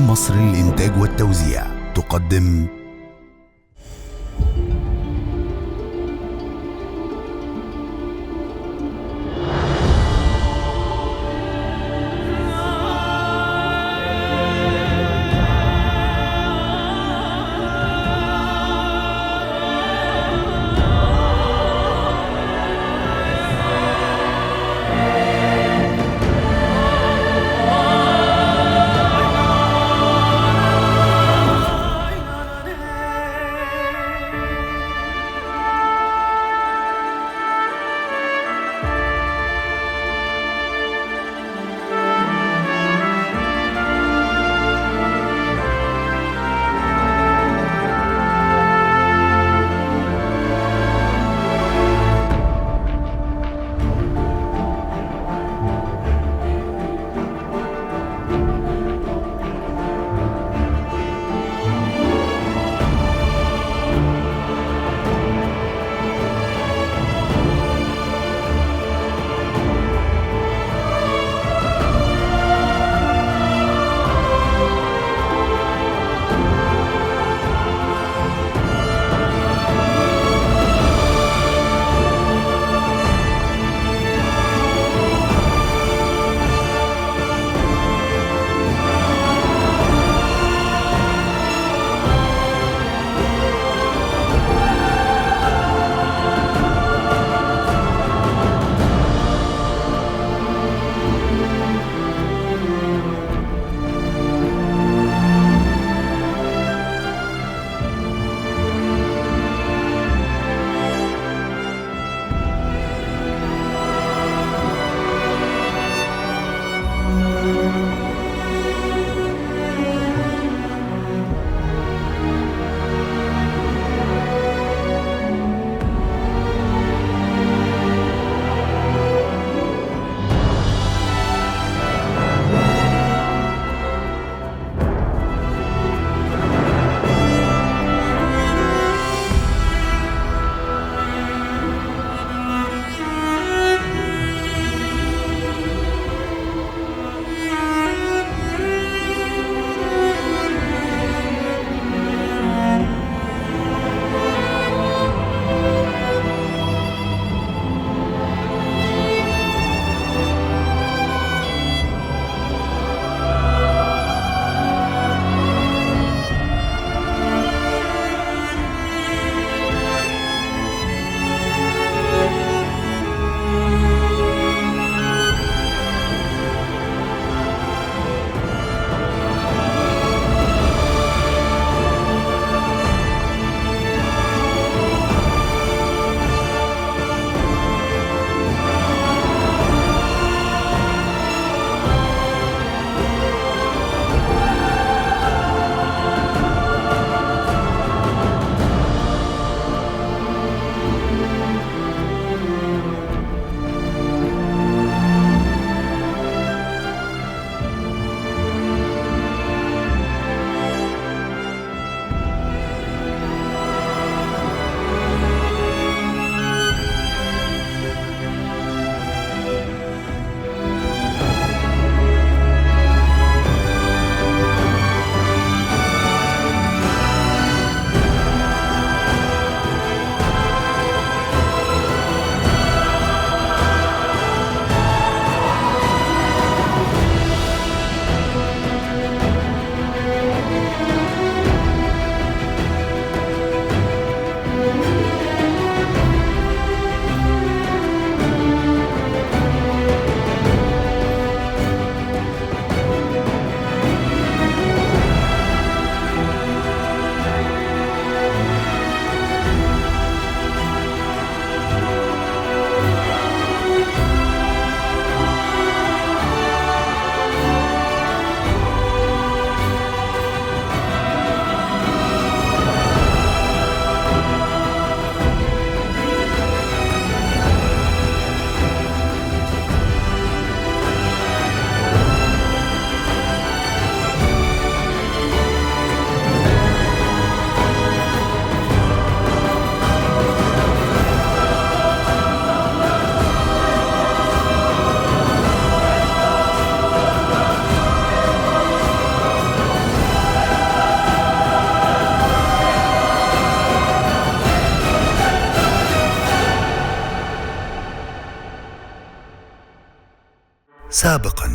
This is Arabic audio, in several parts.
مصر للإنتاج والتوزيع تقدم سابقا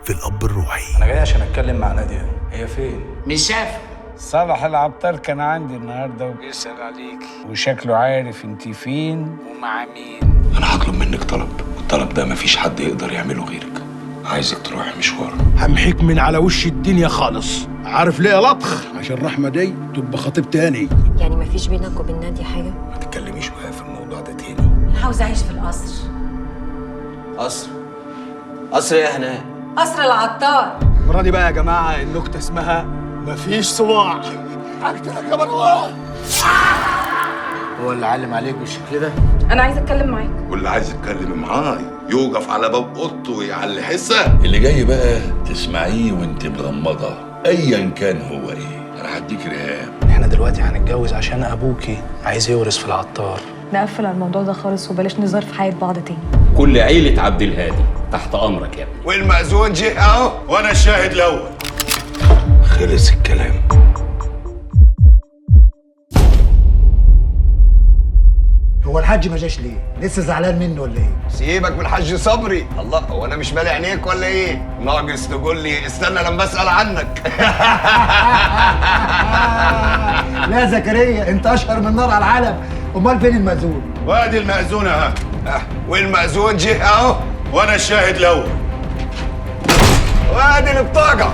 في الأب الروحي. أنا جاي عشان أتكلم مع نادية، هي فين؟ مش شاف. صالح العطار كان عندي النهارده وبيسأل عليك وشكله عارف انت فين ومع مين. أنا هطلب منك طلب، والطلب ده مفيش حد يقدر يعمله غيرك. عايزك تروحي مشوار. همحيك من على وش الدنيا خالص. عارف ليه يا لطخ؟ عشان رحمة دي تبقى خطيب تاني. يعني مفيش بينك وبين نادية حاجة؟ ما تتكلميش معايا في الموضوع ده تاني. أنا عاوزة أعيش في القصر. قصر؟ قصر ايه يا هناء؟ قصر العطار. المرة دي بقى يا جماعة النكتة اسمها مفيش صباع. هقتلك يا الله. هو اللي علم عليك بالشكل ده؟ أنا عايزة أتكلم معاك. واللي عايز يتكلم معاي يوقف على باب اوضته ويعلي حسه. اللي جاي بقى تسمعيه وانت مغمضة أيا كان هو ايه. أنا هديك رهاب. إحنا دلوقتي هنتجوز عشان أبوكي عايز يورث في العطار. نقفل الموضوع ده خالص وبلاش نظهر في حياة بعض تاني. كل عيلة عبد الهادي تحت أمرك يا ابني. والمأذون جه اهو وانا الشاهد الاول. خلص الكلام. هو الحاج ما جاش ليه؟ لسه زعلان منه ولا ايه؟ سيبك من الحاج صبري. الله، هو انا مش مالي عينيك ولا ايه؟ ناقص تقول لي استنى لما اسال عنك. لا زكريا انت اشهر من نار على العالم، امال فين المأذون؟ وادي المأذون اهو. والمأذون جه اهو وانا الشاهد الاول. وادي البطاقه.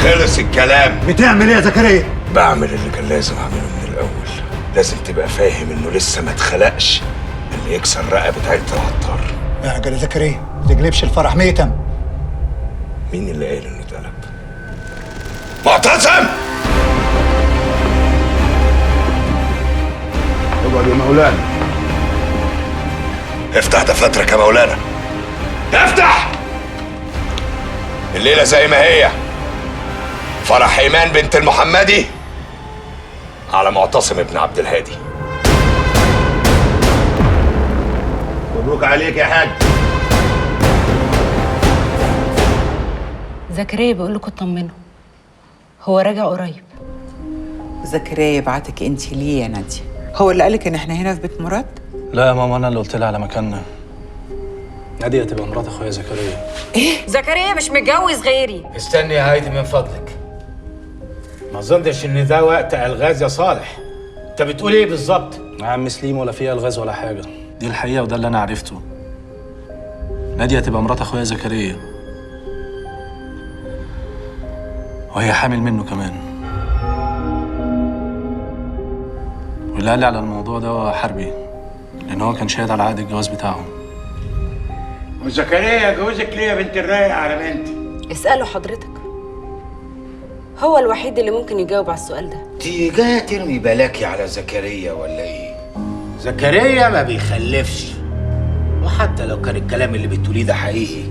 خلص الكلام. بتعمل ايه يا زكريا؟ بعمل اللي كان لازم أعمله من الأول. لازم تبقى فاهم إنه لسه ما اتخلقش اللي يكسر رقبة عيلة العطار. اعجل يا زكريا، ما تقلبش الفرح ميتم. مين اللي قال إنه اتقلب؟ معتصم! اقعد يا مولانا. افتح دفاترك يا مولانا. افتح! الليلة زي ما هي. فرح إيمان بنت المحمدي على معتصم ابن عبد الهادي. مبروك عليك يا حاج. زكريا بيقول لكم اطمنوا، هو راجع قريب. زكريا يبعتك انت ليه يا نادية؟ هو اللي قالك ان احنا هنا في بيت مراد؟ لا يا ماما، أنا اللي قلت لها على مكاننا. نادية تبقى مرات أخويا زكريا. ايه؟ زكريا مش متجوز غيري. استني يا هايدي من فضلك. ما اظنش ان ده وقت الغاز يا صالح. انت بتقول ايه بالظبط؟ يا عم سليم، ولا فيها الغاز ولا حاجة. دي الحقيقة وده اللي أنا عرفته. نادية تبقى مرات أخويا زكريا، وهي حامل منه كمان. واللي قال لي على الموضوع ده هو حربي، لأن هو كان شاهد على عقد الجواز بتاعهم. وزكريا جوزك ليه يا بنت الرايق على بنتي؟ اسأله حضرتك، هو الوحيد اللي ممكن يجاوب على السؤال ده. دي جايه ترمي بلاكي على زكريا ولا ايه؟ زكريا ما بيخلفش، وحتى لو كان الكلام اللي بتقوليه ده حقيقي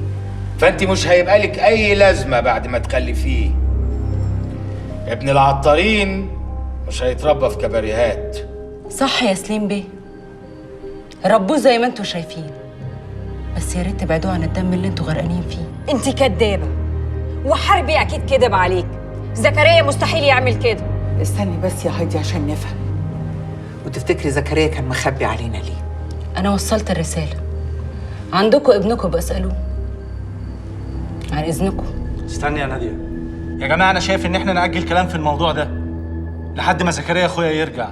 فانت مش هيبقى لك اي لازمه بعد ما تخلفيه. ابن العطارين مش هيتربى في كباريهات. صح يا سليم بيه، ربوه زي ما انتوا شايفين، بس يا ريت تبعدوا عن الدم اللي انتوا غرقانين فيه. انت كدابة، وحربي أكيد كدب عليك. زكريا مستحيل يعمل كده. استني بس يا هايدي عشان نفهم. وتفتكري زكريا كان مخبي علينا ليه؟ أنا وصلت الرسالة، عندكم ابنكم بسألوه عن إذنكم. استني يا نادية. يا جماعة أنا شايف إن إحنا نأجل كلام في الموضوع ده لحد ما زكريا أخويا يرجع.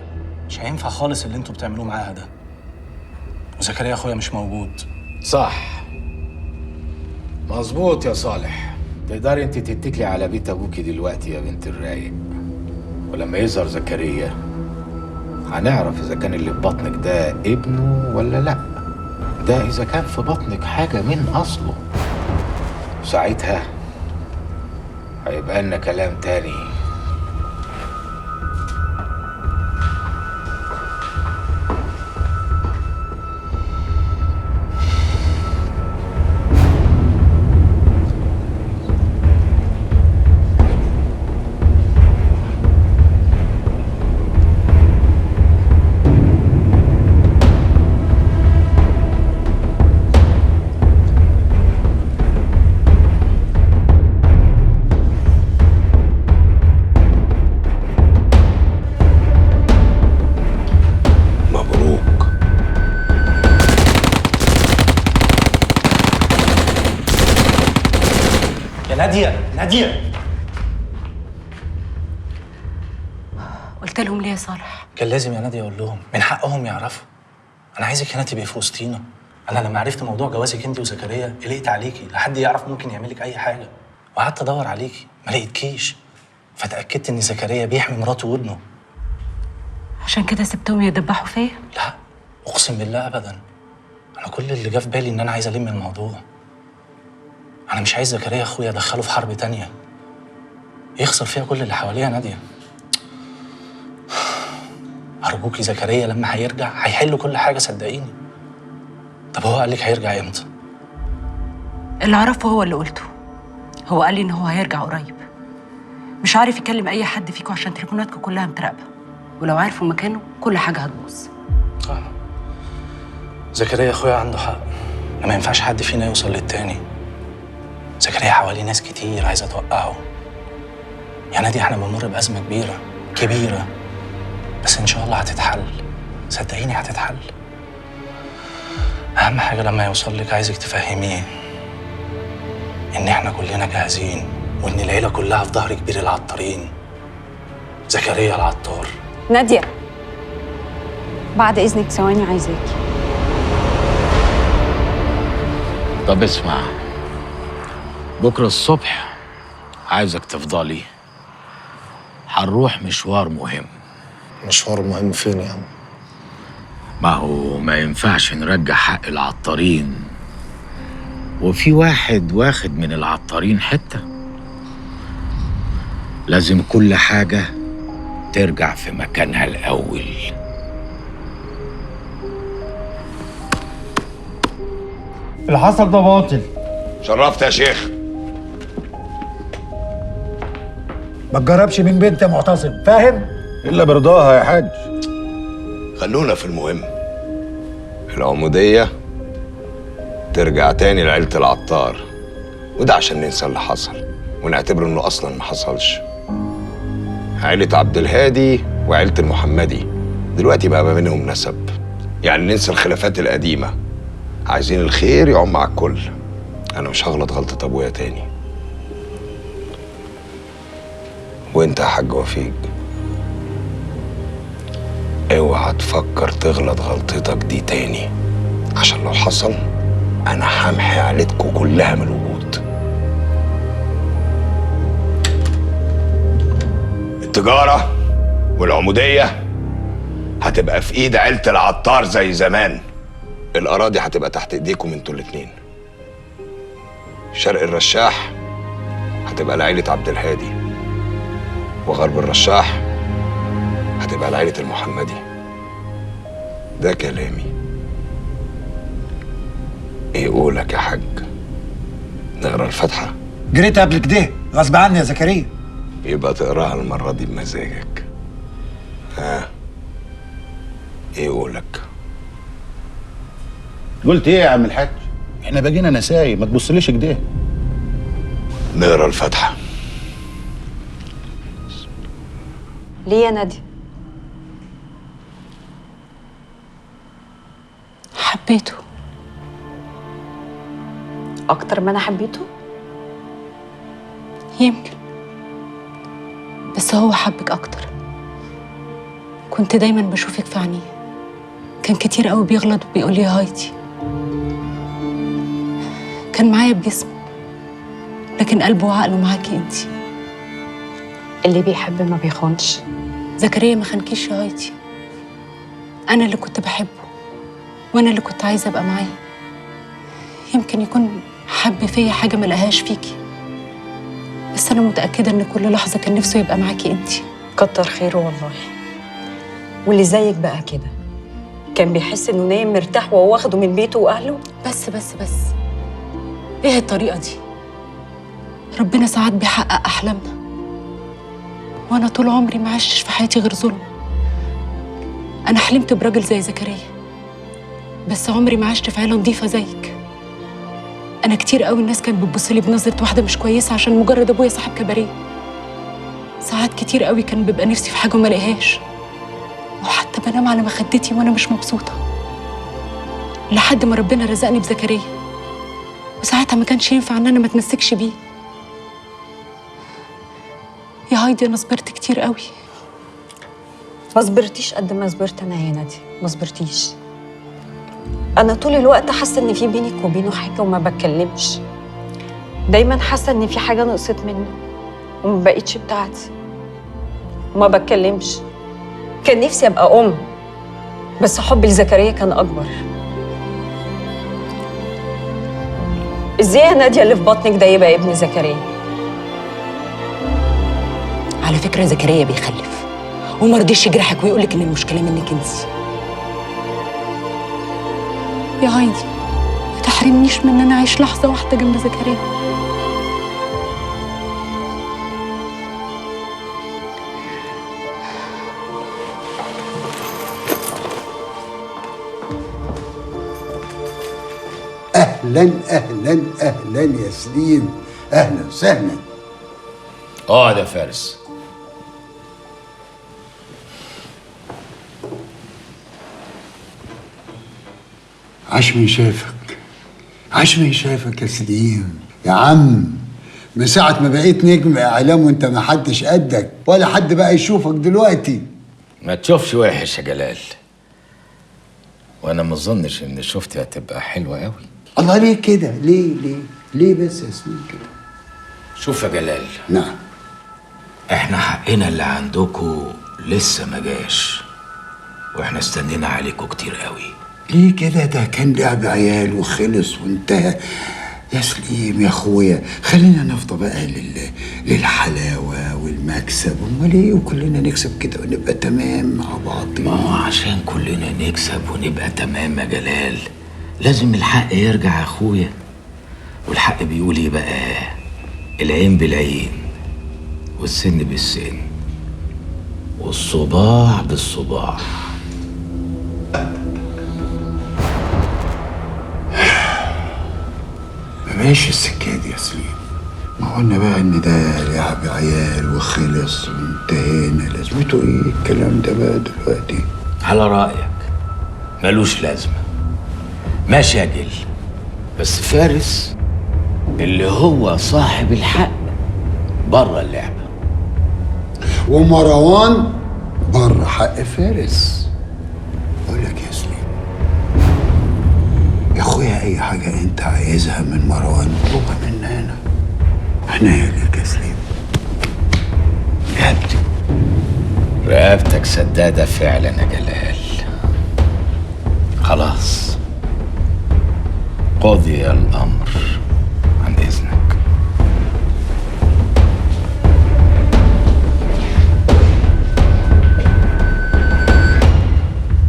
مش هينفع خالص اللي انتوا بتعملوه معاها ده، وزكريا أخويا مش موجود. صح، مظبوط يا صالح. تقدري انت تتكلي على بيت ابوكي دلوقتي يا بنت الرايق، ولما يظهر زكريا هنعرف اذا كان اللي في بطنك ده ابنه ولا لا. ده اذا كان في بطنك حاجه من اصله، ساعتها هيبقى لنا كلام تاني. يا ناديه ناديه. قلت لهم ليه يا صالح؟ كان لازم يا ناديه اقول لهم، من حقهم يعرفوا. انا عايزك هنا تبقي في وسطينا. انا لما عرفت موضوع جوازك انت وزكريا قلقت عليكي، لا حد يعرف ممكن يعمل لك اي حاجه. وقعدت ادور عليكي ما لقيتكيش، فتاكدت ان زكريا بيحمي مراته وابنه. عشان كده سبتهم يدبحوا فيا؟ لا اقسم بالله ابدا. انا كل اللي جه في بالي ان انا عايز الم الموضوع. انا مش عايز زكريا اخويا ادخله في حرب تانية يخسر فيها كل اللي حواليه يا ناديه. ارجوكي زكريا لما هيرجع هيحل كل حاجه صدقيني. طب هو قال لك هيرجع امتى؟ اللي اعرفه هو اللي قلته. هو قال لي ان هو هيرجع قريب. مش عارف يكلم اي حد فيكم عشان تليفوناتكم كلها متراقبه، ولو عارفوا مكانه كل حاجه هتبوظ. زكريا اخويا عنده حق، ما ينفعش حد فينا يوصل للتاني. زكريا حواليه ناس كتير عايزه توقعه. يا نادي احنا بنمر بازمه كبيره كبيره، بس ان شاء الله هتتحل، صدقيني هتتحل. اهم حاجه لما يوصل لك عايزك تفهميه ان احنا كلنا جاهزين، وان العيله كلها في ظهر كبير العطارين، زكريا العطار. ناديه بعد اذنك ثواني عايزاكي. طب اسمع، بكره الصبح عايزك تفضلي، هنروح مشوار مهم. مشوار مهم فين يا عم؟ ما هو ما ينفعش نرجع حق العطارين، وفي واحد واخد من العطارين حتة. لازم كل حاجة ترجع في مكانها الأول. اللي حصل ده باطل. شرفت يا شيخ. ما تجربش من بنت يا معتصم، فاهم؟ الا برضاها يا حاج. خلونا في المهم. العمودية ترجع تاني لعيلة العطار، وده عشان ننسى اللي حصل ونعتبر انه اصلا ما حصلش. عيلة عبد الهادي وعيلة المحمدي دلوقتي بقى ما بينهم نسب، يعني ننسى الخلافات القديمة. عايزين الخير يعم على الكل. انا مش هغلط غلطة ابويا تاني. وانت يا حاج وفيق، اوعى تفكر تغلط غلطتك دي تاني، عشان لو حصل انا همحي عيلتكوا كلها من الوجود. التجارة والعمودية هتبقى في ايد عيلة العطار زي زمان. الاراضي هتبقى تحت ايديكم انتوا الاتنين. شرق الرشاح هتبقى لعيلة عبد الهادي، وغرب الرشاح هتبقى لعيلة المحمدي. ده كلامي. ايه قولك يا حاج؟ نقرا الفاتحة؟ جريت قبل كده غصب عني يا زكريا. يبقى تقراها المرة دي بمزاجك. ها؟ ايه قولك؟ قلت ايه يا عم الحاج؟ احنا بقينا نسايب، ما تبصليش كده. نقرا الفاتحة. ليه يا ناديه؟ حبيته اكتر ما انا حبيته؟ يمكن، بس هو حبك اكتر. كنت دايما بشوفك في عينيه، كان كتير قوي بيغلط وبيقول لي يا هايدي. كان معايا بجسمه، لكن قلبه وعقله معاكي انتي. اللي بيحب ما بيخونش. زكريا ما خانكيش يا هايدي. انا اللي كنت بحبه، وانا اللي كنت عايزه ابقى معاه. يمكن يكون حب فيا حاجه ما لقاهاش فيكي، بس انا متاكده ان كل لحظه كان نفسه يبقى معاكي انتي. كتر خيره والله. واللي زيك بقى كده كان بيحس انه نايم مرتاح وهو واخده من بيته واهله. بس ايه الطريقه دي؟ ربنا ساعات بيحقق احلامنا، وانا طول عمري ما عشتش في حياتي غير ظلم. انا حلمت براجل زي زكريا، بس عمري ما عشت في عيله نظيفه زيك. انا كتير قوي الناس كانت بتبصلي بنظره واحده مش كويسه عشان مجرد ابويا صاحب كباريه. ساعات كتير قوي كان بيبقى نفسي في حاجه وما الاقيهاش، وحتى بنام على مخدتي وانا مش مبسوطه، لحد ما ربنا رزقني بزكريا. وساعتها ما كانش ينفع ان انا ما اتمسكش بيه، هايدي انا صبرت كتير قوي. ما صبرتيش قد ما صبرت انا يا نادية، ما صبرتيش. انا طول الوقت حاسه ان في بينك وبينه حاجه وما بتكلمش. دايما حاسه ان في حاجه نقصت منه وما بقتش بتاعتي وما بتكلمش. كان نفسي ابقى ام، بس حبي لزكريا كان اكبر. ازاي يا نادية اللي في بطنك ده يبقى ابن زكريا؟ على فكره زكريا بيخلف وما رضيش يجرحك ويقولك ان المشكله منك انت. يا هايدي ما تحرمنيش من ان انا اعيش لحظه واحده جنب زكريا. اهلا اهلا اهلا يا سليم، اهلا وسهلا. اقعد يا فارس. عشمي شافك، عشمي شافك يا سليم يا عم. من ساعة ما بقيت نجم إعلام وأنت ما حدش قدك ولا حد بقى يشوفك دلوقتي. ما تشوفش وحش يا جلال، وانا ما اظنش ان شفتي هتبقى حلوه قوي. الله، ليه كده؟ ليه بس يا سليم كده؟ شوف يا جلال. نعم. احنا حقنا اللي عندكوا لسه ما جاش، واحنا استنينا عليكوا كتير قوي. ليه كده؟ ده كان لعب عيال وخلص وانتهى يا سليم يا اخويا. خلينا نفضى بقى للحلاوه والمكسب، امال ايه؟ وكلنا نكسب كده ونبقى تمام مع بعض. ما هو عشان كلنا نكسب ونبقى تمام يا جلال لازم الحق يرجع يا اخويا. والحق بيقول ايه بقى؟ العين بالعين والسن بالسن والصباع بالصباع. ماشي السكه دي يا سليم. ما قلنا بقى ان ده لعب عيال وخلص وانتهينا، لازمته ايه الكلام ده بقى دلوقتي؟ على رايك ملوش لازمه. ماشي يا جل، بس فارس اللي هو صاحب الحق بره اللعبه، ومروان بره حق فارس. اقول لك يا سليم يا اخويا، اي حاجه انت عايزها من مروان اطلبها منا هنا. عناية ليك يا سليم. رقبتك سداده فعلا يا جلال. خلاص قضي الامر، عن اذنك.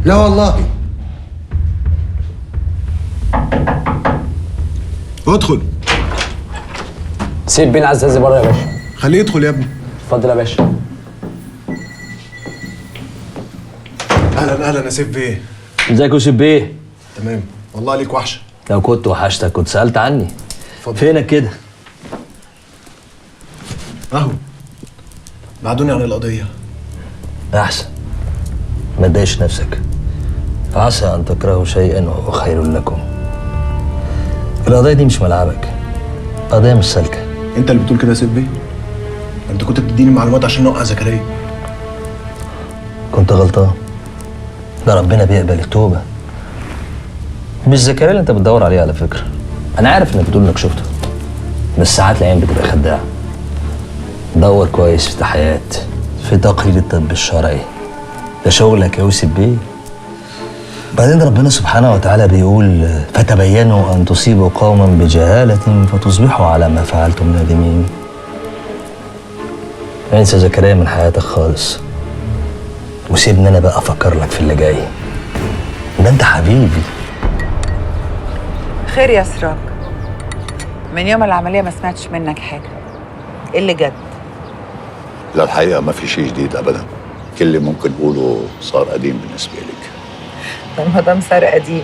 لا والله. ادخل. سيب بين عزازي بره يا باشا. خليه يدخل يا ابني. اتفضل يا باشا. اهلا اهلا يا سيف بيه. ازيك يا يوسف بيه؟ تمام والله، ليك وحشه. لو كنت وحشتك كنت سألت عني. اتفضل. فينك كده؟ اهو بعدوني عن القضيه. احسن، ما تضايقش نفسك. عسى ان تكرهوا شيئا وهو خير لكم. القضيه دي مش ملعبك، قضيه مش سالكه. انت اللي بتقول كده يا سيف بيه؟ انت كنت بتديني معلومات عشان نوقع زكريا. كنت غلطان، ده ربنا بيقبل التوبه. مش زكريا اللي انت بتدور عليه على فكره. انا عارف انك بتقول انك شفته، بس ساعات العين بتبقى خداعه. دور كويس في تحيات، في تقرير الطب الشرعي، ده شغلك يا يوسف بيه. بعدين ربنا سبحانه وتعالى بيقول فتبينوا ان تصيبوا قوما بجهاله فتصبحوا على ما فعلتم نادمين. انسى زكريا من حياتك خالص، وسيبني انا بقى افكر لك في اللي جاي. ده انت حبيبي. خير يا سراج، من يوم العملية ما سمعتش منك حاجة. ايه اللي جد؟ لا الحقيقة ما في شيء جديد أبدا. كل اللي ممكن أقوله صار قديم بالنسبة لك. طب ما دام صار قديم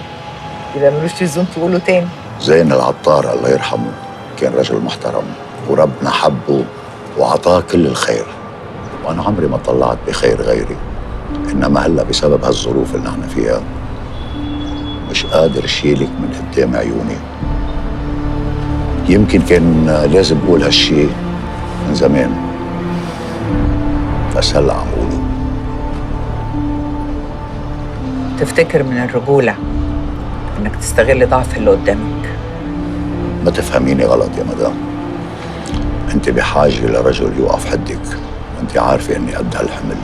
يبقى ملوش لزوم تقوله تاني. زين العطار الله يرحمه كان رجل محترم، وربنا حبه وعطاه كل الخير، وأنا عمري ما طلعت بخير غيري. إنما هلا بسبب هالظروف اللي نحن فيها مش قادر شيلك من قدام عيوني. يمكن كان لازم أقول هالشي من زمان، بس هلا عم قوله. تفتكر من الرجولة إنك تستغل ضعف اللي قدامك؟ ما تفهميني غلط يا مدام، انت بحاجة لرجل يوقف حدك، وانت عارفة اني قد هالحمل.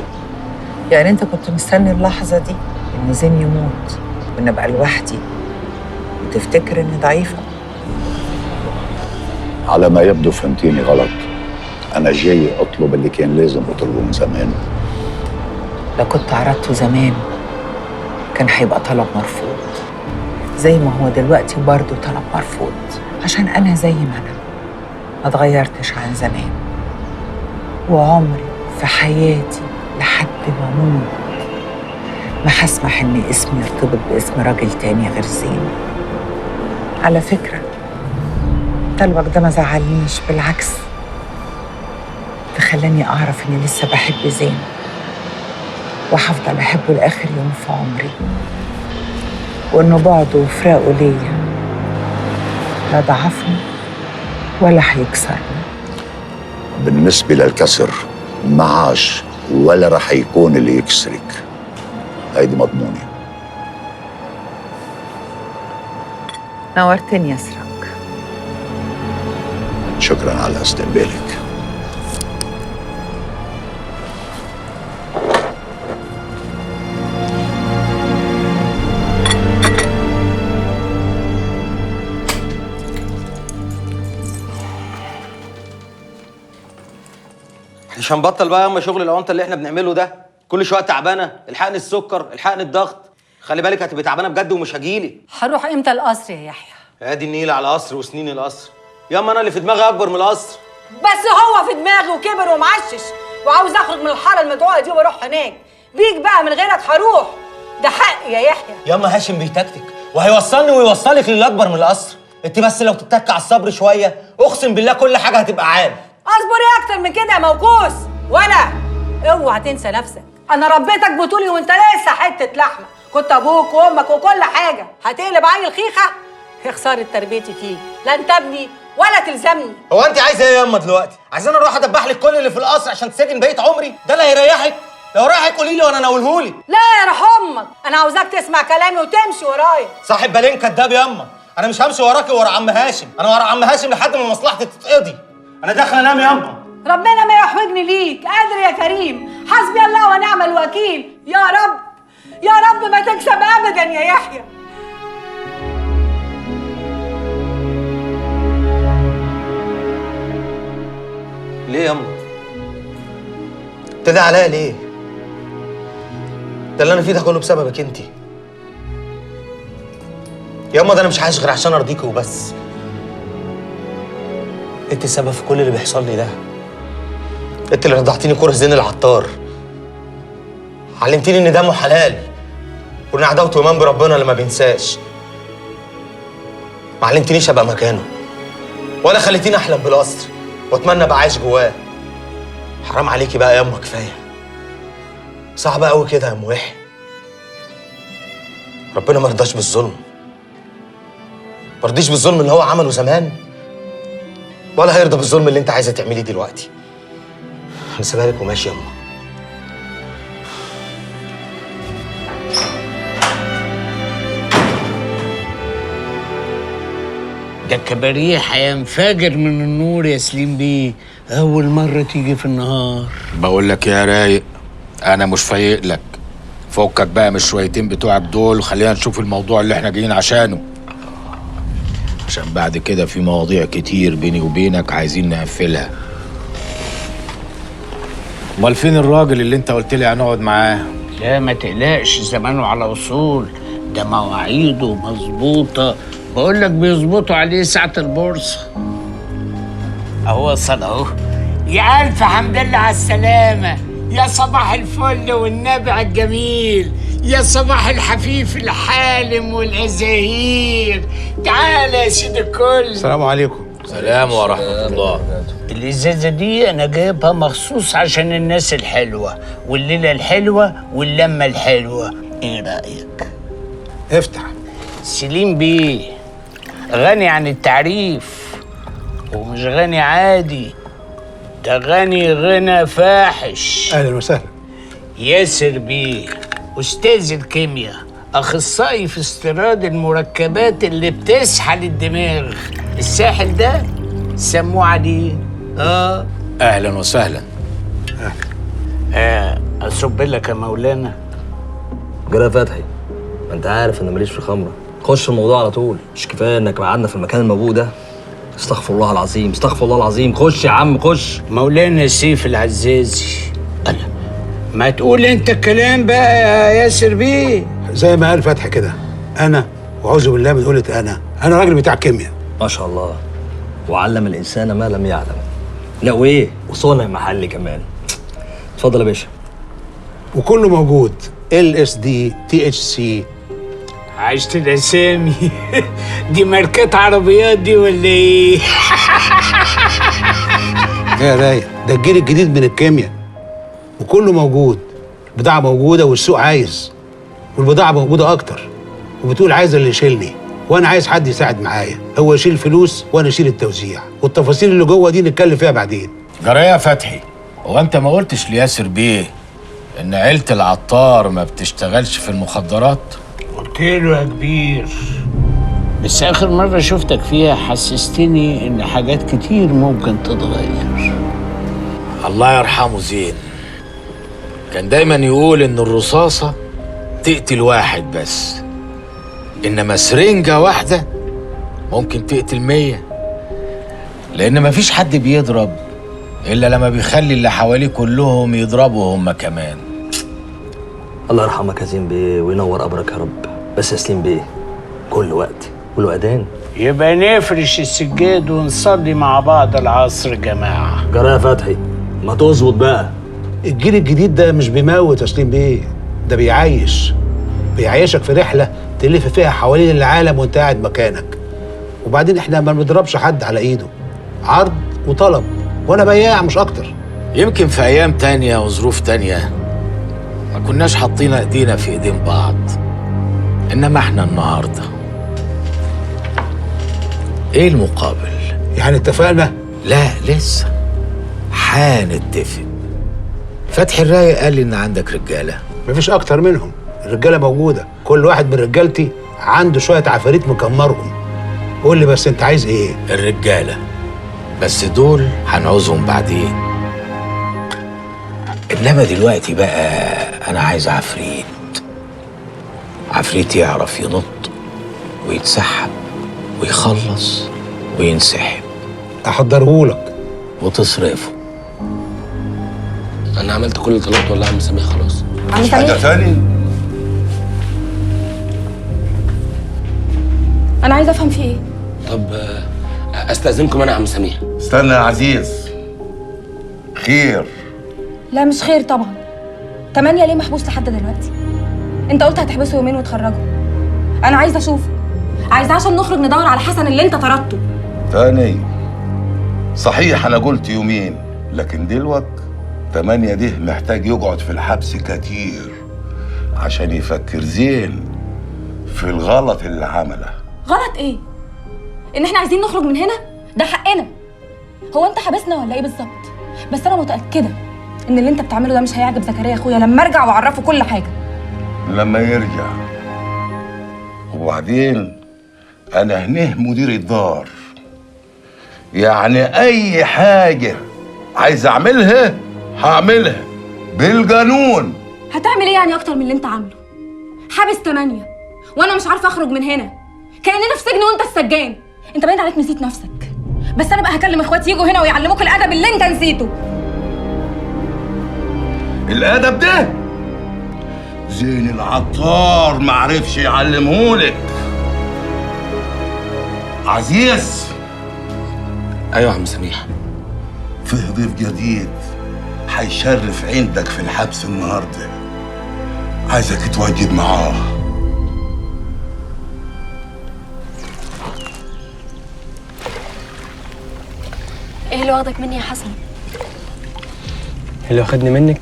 يعني أنت كنت مستني اللحظة دي إن زين يموت وإن أبقى لوحدي وتفتكر إني ضعيفة؟ على ما يبدو فهمتيني غلط. أنا جاي أطلب اللي كان لازم أطلبه من زمان. لو كنت عرضته زمان كان هيبقى طلب مرفوض، زي ما هو دلوقتي برضه طلب مرفوض، عشان أنا زي ما أنا ما اتغيرتش عن زمان، وعمري في حياتي لحد ما أموت ما هسمح إن اسمي يرتبط باسم راجل تاني غير زين. على فكرة طلبك ده ما زعلنيش، بالعكس ده خلاني أعرف إني لسه بحب زين وهفضل أحبه لآخر يوم في عمري، وإنه بعده وفراقه ليا لا ضعفني ولا هيكسرني. بالنسبة للكسر ما عاش ولا رح يكون اللي يكسرك، هيدي مضمونة. نورتني يا سراج. شكرا على استقبالك. مش هنبطل بقى يا اما شغل الاونطه اللي احنا بنعمله ده، كل شويه تعبانه، الحقني السكر، الحقني الضغط. خلي بالك هتبقي تعبانه بجد ومش هجيلي. هروح امتى القصر يا يحيى؟ ادي النيله على القصر وسنين القصر. ياما انا اللي في دماغي اكبر من القصر. بس هو في دماغي وكبر ومعشش وعاوز اخرج من الحاره المدعوه دي واروح هناك. بيك بقى من غيرك هروح، ده حقي يا يحيى. ياما هاشم بيتكتك وهيوصلني ويوصلك للي اكبر من القصر. انت بس لو تتك على الصبر شويه اقسم بالله كل حاجه هتبقى عال. اصبر ايه اكتر من كده يا موكوس؟ ولا اوعى تنسى نفسك، انا ربيتك بطولي وانت لسه حته لحمه، كنت ابوك وامك وكل حاجه. هتقلب عيل خيخه؟ يا خساره تربيتي فيك، لا انت ابني ولا تلزمني. هو انت عايزه ايه ياما دلوقتي؟ عايزاني اروح ادبح لك كل اللي في القصر عشان تسجن بقيه عمري؟ ده اللي هيريحك؟ لو رايحك قولي لي وانا اناولهولي. لا يا روح امك، انا عاوزاك تسمع كلامي وتمشي ورايا. صاحب بالين كداب ياما، انا مش همشي وراكي ورا عم هاشم، انا ورا عم هاشم لحد ما مصلحتي تتقضي. انا داخل انام ياما. ربنا ما يحوجني ليك، قادر يا كريم، حسبي الله ونعم الوكيل. يا رب يا رب ما تكسب ابدا يا يحيى. ليه ياما؟ تدعي عليا ليه؟ ده اللي انا فيه ده كله بسببك انت. ياما ده انا مش عايش غير عشان ارضيكي وبس. انت السبب في كل اللي بيحصل لي ده. انت اللي رضعتيني كره زين العطار، علمتيني ان دمه حلال وان عداوته ايمان بربنا اللي ما بينساش. ما علمتنيش ابقى مكانه ولا خليتيني احلم بالقصر واتمنى ابقى عايش جواه. حرام عليكي بقى يا يما، كفايه. صعب قوي كده يا ام وحي. ربنا ما رضاش بالظلم، ما رضيش بالظلم اللي هو عمله زمان ولا هيرضى بالظلم اللي انت عايزه تعمليه دلوقتي. انا سيبها لك وماشي يا يما. ده الكباريه هينفجر من النور يا سليم بيه، أول مرة تيجي في النهار. بقول لك يا رايق، أنا مش فايق لك. فكك بقى من الشويتين بتوعك دول وخلينا نشوف الموضوع اللي احنا جايين عشانه، عشان بعد كده في مواضيع كتير بيني وبينك عايزين نقفلها. امال فين الراجل اللي انت قلت لي هنقعد معاه؟ لا ما تقلقش، زمانه على وصول، ده مواعيده مظبوطة، بقول لك بيظبطوا عليه ساعة البورصة. أهو وصل أهو. يا ألف حمد لله على السلامة، يا صباح الفل والنبع الجميل، يا صباح الحفيف الحالم والأزاهير. تعال يا سيد الكل. السلام عليكم. سلام ورحمة الله. الإزازة دي أنا جايبها مخصوص عشان الناس الحلوة والليلة الحلوة واللمة الحلوة. إيه رأيك؟ افتح. سليم بيه غني عن التعريف ومش غني عادي، ده غني غنى فاحش. اهلا وسهلا. ياسر بيه استاذ الكيمياء، اخصائي في استيراد المركبات اللي بتسحل الدماغ. الساحل ده سموه عليه. اهلا وسهلا. اصب لك يا مولانا. جرى فتحي، ما انت عارف ان ماليش في الخمره. خش في الموضوع على طول، مش كفايه انك قعدنا في المكان الموجود ده. استغفر الله العظيم، استغفر الله العظيم. خش يا عم خش. مولانا سيف العزازي، ما تقول انت الكلام بقى يا ياسر بيه. زي ما قال فتحي كده، انا واعوذ بالله من قولة انا راجل بتاع كيمياء. ما شاء الله، وعلم الانسان ما لم يعلم. لا وايه، وصنع محلي كمان. اتفضل يا باشا. وكله موجود، LSD THC. عشت الاسامي. دي ماركات عربيات دي ولا ايه؟ يا رايق، ده الجيل الجديد من الكيمياء وكله موجود. البضاعة موجودة والسوق عايز، والبضاعة موجودة أكتر، وبتقول عايز اللي يشيلني، وأنا عايز حد يساعد معايا. هو يشيل فلوس وأنا أشيل التوزيع، والتفاصيل اللي جوه دي نتكلم فيها بعدين. جرى يا فتحي، هو أنت ما قلتش لياسر بيه إن عيلة العطار ما بتشتغلش في المخدرات؟ قلت له يا كبير، بس آخر مرة شفتك فيها حسستني إن حاجات كتير ممكن تتغير. الله يرحمه زين كان دايما يقول إن الرصاصة تقتل واحد بس، إنما سرنجة واحدة ممكن تقتل 100. لأن مفيش حد بيضرب إلا لما بيخلي اللي حواليه كلهم يضربوا هم كمان. الله يرحمك يا زين بيه وينور قبرك يا رب. بس يا سليم بيه، كل وقت وله أذان. يبقى نفرش السجاد ونصلي مع بعض العصر جماعة. جرى يا فتحي، ما تظبط بقى. الجيل الجديد ده مش بيموت يا سليم بيه، ده بيعيشك في رحلة تلف فيها حوالين العالم وانت قاعد مكانك. وبعدين احنا ما بنضربش حد على ايده، عرض وطلب، وانا بياع مش اكتر. يمكن في أيام تانية وظروف تانية ما كناش حاطين ايدينا في ايدين بعض، انما احنا النهارده ايه المقابل؟ يعني اتفقنا؟ لا لسه هنتفق. فتحي الرايق قال لي ان عندك رجاله. مفيش اكتر منهم، الرجاله موجوده، كل واحد من رجالتي عنده شويه عفاريت مكمرهم. قول لي بس انت عايز ايه؟ الرجاله بس دول هنعوزهم بعدين، انما دلوقتي بقى انا عايز عفريت يعرف ينط ويتسحب ويخلص وينسحب. احضرهولك وتصرفه. انا عملت كل اللي طلبته والله يا عم سميح خلاص. عم سميح حاجه ثاني؟ انا عايزه افهم في ايه. طب استاذنكم انا يا عم سميح. استنى يا عزيز، خير؟ لا مش خير طبعا. 8 ليه محبوس لحد دلوقتي؟ انت قلت هتحبسه يومين وتخرجه. انا عايزه اشوفه، عايزه عشان نخرج ندور على حسن اللي انت طردته. تاني صحيح انا قلت يومين، لكن دلوقتي 8 ده محتاج يقعد في الحبس كتير عشان يفكر زين في الغلط اللي عمله. غلط ايه؟ ان احنا عايزين نخرج من هنا؟ ده حقنا. هو انت حابسنا ولا ايه بالظبط؟ بس انا متاكده ان اللي انت بتعمله ده مش هيعجب زكريا اخويا لما ارجع واعرفه كل حاجه. لما يرجع. وبعدين انا هنا مدير الدار، يعني اي حاجه عايز اعملها هعملها بالقانون. هتعمل ايه يعني اكتر من اللي انت عامله؟ حابس 8 وانا مش عارفه اخرج من هنا، كاننا في سجن وانت السجان. انت باين عليك نسيت نفسك. بس انا بقى هكلم اخواتي يجوا هنا ويعلموك الادب اللي انت نسيته. الادب ده زين العطار معرفش يعلمهولك. عزيز. ايوه يا عم سميح. فيه ضيف جديد هيشرف عندك في الحبس النهارده، عايزك تتواجد معاه. ايه اللي واخدك مني يا حسن؟ اللي واخدني منك؟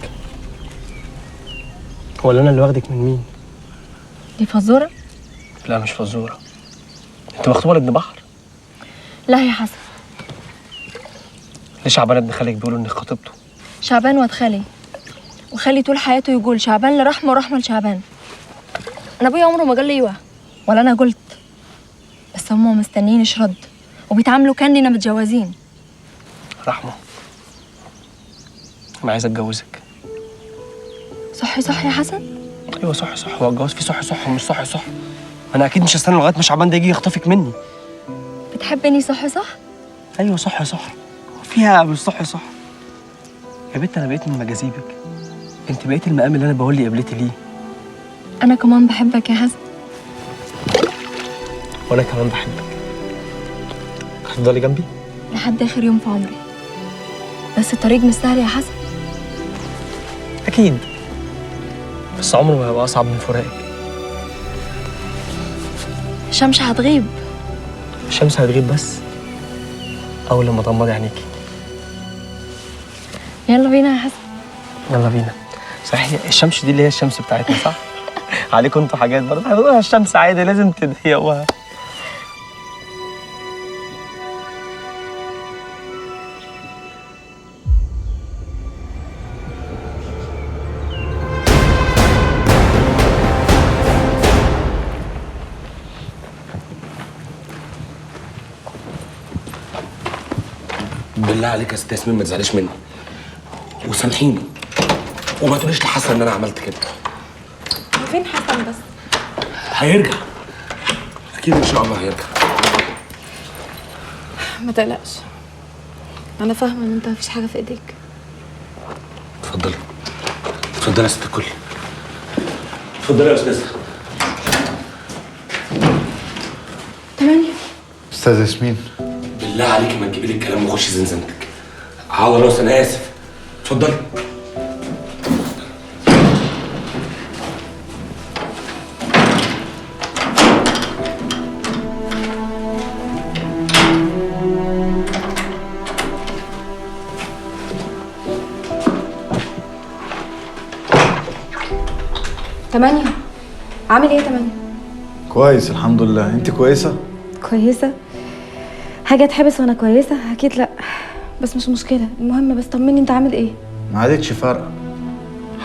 ولا انا اللي واخدك من مين؟ دي فزوره؟ لا مش فزوره. انت مخطوبه لابن بحر؟ لا يا حسن. ليه شعبان ابن خالك بيقولوا انك خطيبته؟ شعبان واد خالي، وخالي طول حياته يقول شعبان لرحمه ورحمه لشعبان. انا ابويا عمره ما قال لي ايوه ولا انا قلت، بس هم مستنيينش رد وبيتعاملوا كاننا متجوزين. رحمه، انا عايز اتجوزك. صح صح يا حسن؟ ايوه صح صح، هو الجواز فيه صح صح ومش صح صح. انا اكيد مش هستنى لغايه ما شعبان ده يجي يخطفك مني. بتحبني صح صح؟ ايوه صح صح، فيها مش صح صح. يا بنت انا بقيت من مجاذيبك، انت بقيت المقام اللي انا بقول لي قبلتي ليه. انا كمان بحبك يا حسن. وانا كمان بحبك. هتفضلي جنبي لحد اخر يوم في عمري، بس الطريق مش سهل يا حسن. اكيد، بس عمره ما هيبقى اصعب من فراقك. الشمس هتغيب. الشمس هتغيب بس اول لما تغمضي عينيكي. يلا بينا يا حسن. يلا بينا. صحيح الشمس دي اللي هي الشمس بتاعتنا صح؟ عليكم انتوا حاجات برضه هنقولها الشمس عادي، لازم تضيقوها. بالله عليك يا ست ياسمين ما تزعليش مني وسامحيني وما تقوليش لحسن ان انا عملت كده. فين حسن بس؟ هيرجع اكيد ان شاء الله هيرجع. ما تقلقش، انا فاهمه ان انت مفيش حاجه في ايديك. اتفضلي اتفضلي يا ست الكل. اتفضلي يا استاذه. 8. استاذ ياسمين، بالله عليكي ما تجيبي لي الكلام وخشي زنزانتك. على راسي انا اسف. اتفضلي. تمانية، عامل ايه يا 8؟ كويس الحمد لله، انت كويسه؟ كويسه؟ حاجه تحبس وانا كويسه؟ اكيد لا، بس مش مشكله. المهم بس طمني، انت عامل ايه؟ ما عادتش فارقه،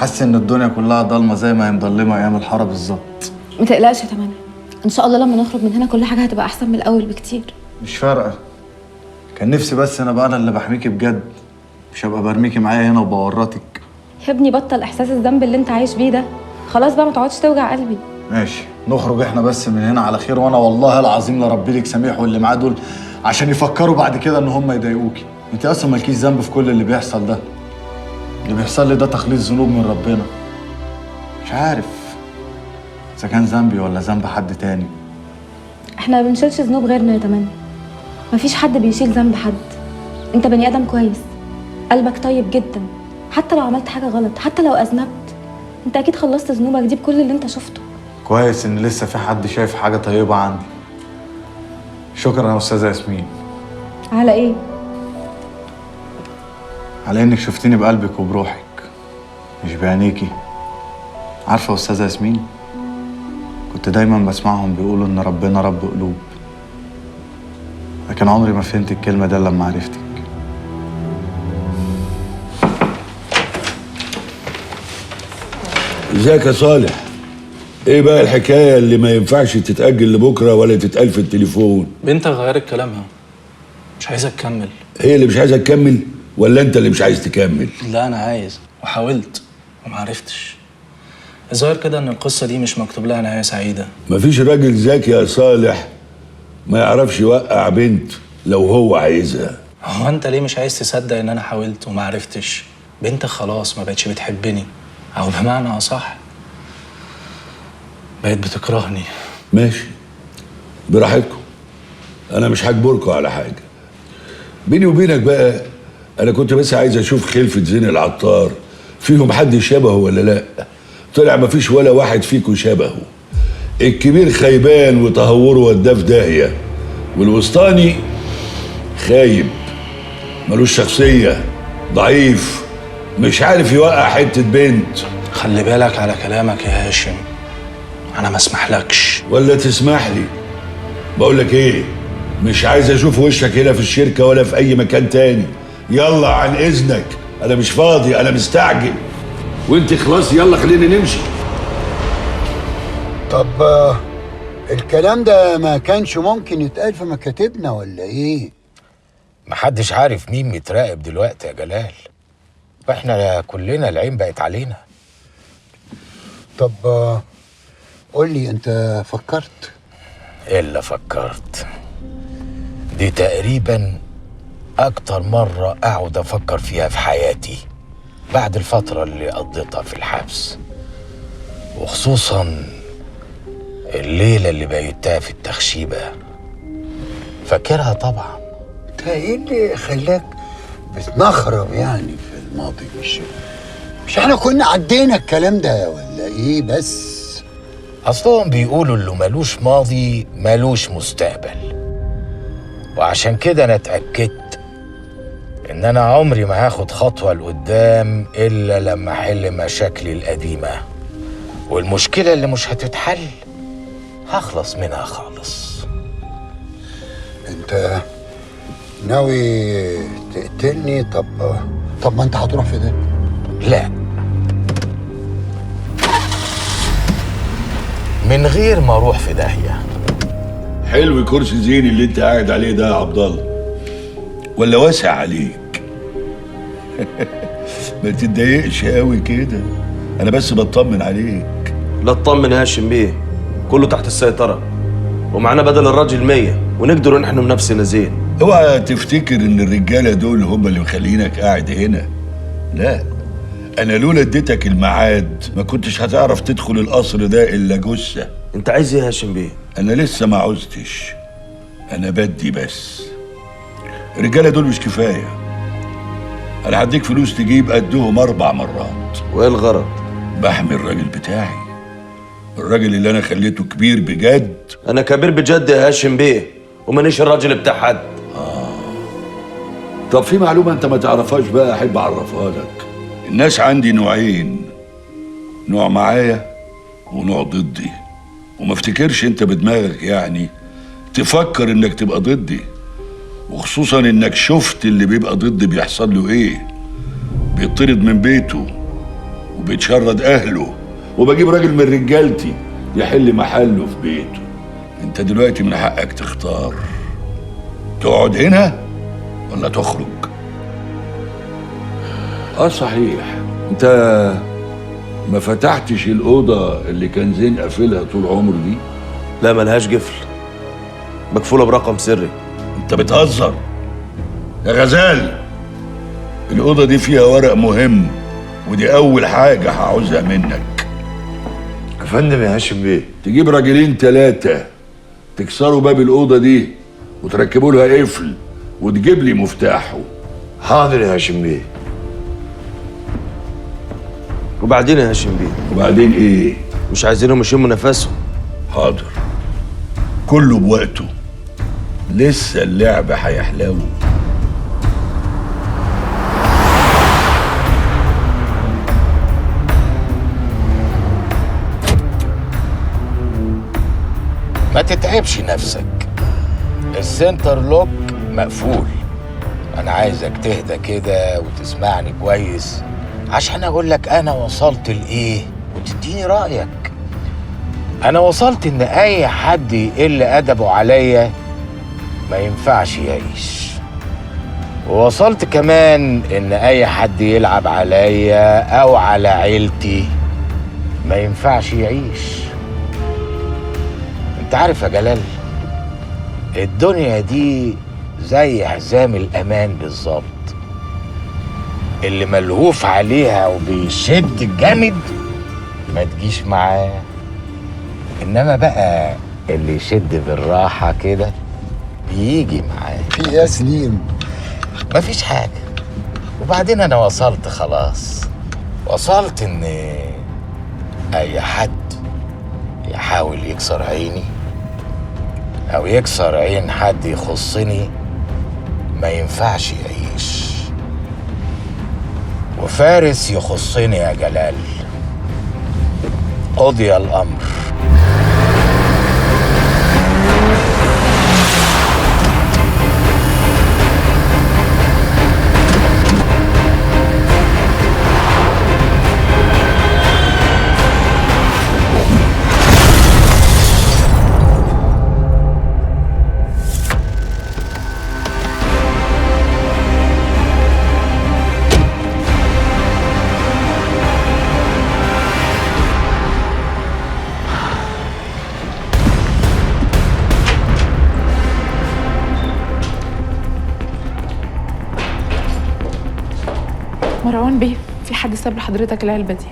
حاسس ان الدنيا كلها ضلمه زي ما هي مضلمه ايام الحاره بالظبط. ما تقلقش يا 8، ان شاء الله لما نخرج من هنا كل حاجه هتبقى احسن من الاول بكتير. مش فارقه، كان نفسي بس انا بقى انا اللي بحميكي بجد، مش هبقى برميكي معايا هنا وبورطك. يا ابني بطل احساس الذنب اللي انت عايش بيه ده، خلاص بقى ما تقعدش توجع قلبي. ماشي، نخرج احنا بس من هنا على خير، وانا والله العظيم لربي لك سميح واللي معاه دول عشان يفكروا بعد كده ان هم يضايقوكي. انت اصلا مالكيش ذنب في كل اللي بيحصل ده. اللي بيحصل لي ده تخليص ذنوب من ربنا. مش عارف اذا كان ذنبي ولا ذنب حد تاني. احنا ما بنشيلش ذنوب غيرنا يا 8، مفيش حد بيشيل ذنب حد. انت بني ادم كويس، قلبك طيب جدا، حتى لو عملت حاجه غلط، حتى لو اذنبت، انت اكيد خلصت ذنوبك دي بكل اللي انت شفته. كويس ان لسه في حد شايف حاجه طيبه عندي. شكرا يا استاذه ياسمين. على ايه؟ على انك شفتيني بقلبك وبروحك مش بعينيكي. عارفه يا استاذه ياسمين، كنت دايما بسمعهم بيقولوا ان ربنا رب قلوب، لكن عمري ما فهمت الكلمه دي لما عرفتك. ازيك يا صالح؟ ايه بقى الحكايه اللي ما ينفعش تتاجل لبكره ولا تتقال في التليفون؟ بنتك غيرت كلامها، مش عايزه تكمل. هي اللي مش عايزه تكمل ولا انت اللي مش عايز تكمل؟ لا انا عايز وحاولت ومعرفتش. الظاهر كده ان القصه دي مش مكتوب لها نهايه سعيده. مفيش راجل ذكي يا صالح ما يعرفش يوقع بنت لو هو عايزها. هو انت ليه مش عايز تصدق ان انا حاولت ومعرفتش؟ بنتك خلاص ما بقتش بتحبني، او بمعنى اصح بقت بتكرهني. ماشي براحتكم، انا مش هجبركم على حاجه. بيني وبينك بقى، انا كنت بس عايز اشوف خلفة زين العطار فيهم حد شبهه ولا لا. طلع مفيش ولا واحد فيكم شبهه. الكبير خيبان وتهوره وداه في داهيه، والوسطاني خايب ملوش شخصيه، ضعيف مش عارف يوقع حته بنت. خلي بالك على كلامك يا هاشم، انا ما اسمحلكش. ولا تسمح لي؟ بقول لك ايه، مش عايز اشوف وشك هنا في الشركه ولا في اي مكان تاني يلا عن اذنك، انا مش فاضي، انا مستعجل. وانت خلاص يلا خلينا نمشي. طب الكلام ده ما كانش ممكن يتقال في مكاتبنا ولا ايه؟ محدش عارف مين متراقب دلوقتي يا جلال، واحنا كلنا العين بقت علينا. طب قول لي انت فكرت؟ الا فكرت، دي تقريبا اكتر مرة اقعد افكر فيها في حياتي بعد الفترة اللي قضيتها في الحبس، وخصوصا الليلة اللي بيتها في التخشيبة. فاكرها طبعا. انت ايه اللي خلاك بتنخرب يعني في الماضي؟ مش احنا كنا عدينا الكلام ده ولا ايه؟ بس اصلهم بيقولوا اللي ملوش ماضي ملوش مستقبل، وعشان كده انا اتأكدت ان انا عمري ما هاخد خطوة لقدام الا لما احل مشاكلي القديمة، والمشكلة اللي مش هتتحل هخلص منها خالص. انت ناوي تقتلني؟ طب ما انت هتروح في ده؟ لا، من غير ما اروح في داهية. حلو كرسي زين اللي انت قاعد عليه ده يا عبد الله، ولا واسع عليك؟ ما تتضايقش قوي كده، انا بس بطمن عليك. لا تطمن يا هاشم بيه، كله تحت السيطرة، ومعانا بدل الراجل 100 ونقدروا نحن بنفسنا زين. اوعى تفتكر ان الرجالة دول هم اللي مخلينك قاعد هنا، لا، انا لولا اديتك الميعاد ما كنتش هتعرف تدخل القصر ده الا جثة. انت عايز ايه يا هاشم بيه؟ انا لسه ما عوزتش، انا بدي بس. الرجالة دول مش كفاية، انا هديك فلوس تجيب قدهم 4 مرات. وايه الغرض؟ بحمي الراجل بتاعي، الراجل اللي انا خليته كبير بجد. انا كبير بجد يا هاشم بيه، ومانيش الراجل بتاع حد. طب في معلومة انت ما تعرفهاش بقى احب اعرفها لك. الناس عندي نوعين، نوع معايا ونوع ضدي، وما افتكرش انت بدماغك يعني تفكر انك تبقى ضدي، وخصوصا انك شفت اللي بيبقى ضدي بيحصل له ايه. بيطرد من بيته وبيتشرد اهله، وبجيب راجل من رجالتي يحل محله في بيته. انت دلوقتي من حقك تختار، تقعد هنا ولا تخرج. صحيح، انت ما فتحتش الأوضة اللي كان زين قافلها طول عمره دي؟ لا ملهاش قفل، مقفولة برقم سري. انت بتهزر يا غزال. الأوضة دي فيها ورق مهم، ودي أول حاجة هعوزها منك. يا فندم يا هاشم بيه، تجيب راجلين 3 تكسروا باب الأوضة دي وتركبوا لها قفل وتجيب لي مفتاحه. حاضر يا هاشم بيه. وبعدين يا هاشم بيه؟ وبعدين ايه؟ مش عايزينهم يشموا نفسهم. حاضر، كله بوقته، لسه اللعبة هيحلو. ما تتعبش نفسك، السنتر لوك مقفول. انا عايزك تهدى كده وتسمعني كويس عشان اقول لك انا وصلت لايه وتديني رايك. انا وصلت ان اي حد يقل ادبه عليا ما ينفعش يعيش، ووصلت كمان ان اي حد يلعب عليا او على عيلتي ما ينفعش يعيش. انت عارف يا جلال، الدنيا دي زي حزام الامان بالظبط، اللي ملهوف عليها وبيشد جامد ما تجيش معاه، انما بقى اللي يشد بالراحه كده بيجي معاه. في ايه يا سليم؟ مفيش حاجه. وبعدين انا وصلت خلاص، وصلت ان اي حد يحاول يكسر عيني او يكسر عين حد يخصني ما ينفعش يعيش. وفارس يخصني يا جلال، قضي الامر. مروان بيه، في حد ساب لحضرتك العلبة دي.